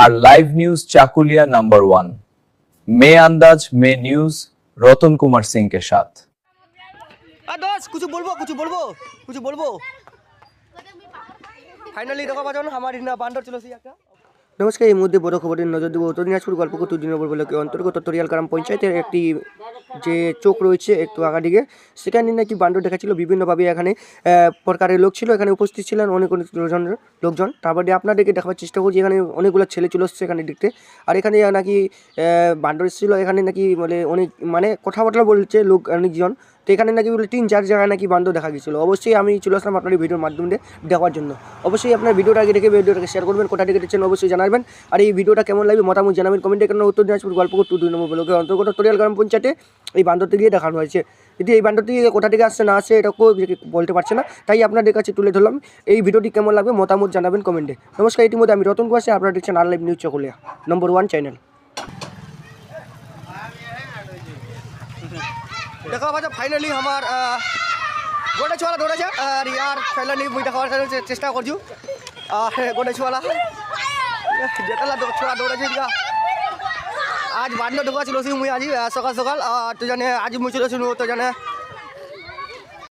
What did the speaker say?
আর live news Chakulia number 1 में अंदाज में न्यूज रतन कुमार सिंह के साथ। कुछ बोलबो फाइनली देखो बाजन हमारी ना बांडर चलो सी একটা নমস্কার। এই মুহূর্তে বড় খবরের নজর দেবো উত্তর দিনাজপুর গল্পকটু দিন ব্লকের অন্তর্গত তরিয়ালগ্রাম পঞ্চায়েতের একটি যে চোখ রয়েছে একটু আগাদিকে, সেখানে নাকি বান্দর দেখাচ্ছিল। বিভিন্নভাবে এখানে প্রকারের লোক ছিল, এখানে উপস্থিত ছিলেন অনেক অনেক লোকজন। তারপরে আপনাদেরকে দেখাবার চেষ্টা করছি, এখানে অনেকগুলো ছেলে চলে এসছে এখানে দেখতে। আর এখানে নাকি বান্দর এসেছিলো, এখানে নাকি বলে অনেক মানে কথাবার্তা বলছে লোক অনেকজন। তো এখানে নাকি বলে 3-4 জায়গায় নাকি বান্দর দেখা গেছিলো। অবশ্যই আমি চলে আসলাম আপনার এই ভিডিওর মাধ্যমে দেখার জন্য। অবশ্যই আপনার ভিডিওটা আগে দেখে ভিডিওটাকে শেয়ার করবেন, কোথা থেকে দেখছেন অবশ্যই জানাবেন। আর এই ভিডিওটা কেমন লাগবে মতামত জানাবেন কমেন্টে। কারণ উত্তর দিনাজপুর গল্পকটু 2 নম্বর ব্লকের অন্তর্গত তরিয়ালগ্রাম পঞ্চায়েতে এই বান্দরটি দিয়ে দেখানো হয়েছে। যদি এই বান্দরটি কোথা থেকে আসছে না আসছে এটা বলতে পারছে না, তাই আপনাদের কাছে তুলে ধরলাম। এই ভিডিওটি কেমন লাগবে মতামত জানাবেন কমেন্টে। নমস্কার, ইতিমধ্যে আমি রতন কুমার, আপনারা দেখছেন আর লাইভ নিউজ চাকুলিয়া নম্বর 1 চ্যানেল। देखो भाई फाइनली हमार गोटे छुआ दौड़े और यार फाइनली मुझे देखार चेष्टा कर गोटे छुआ जेतला छुआ दौड़े आज बांधो ढोका चलो मुझे आज सकाल सकाल तो जाने आज मुझे चलो तो जाने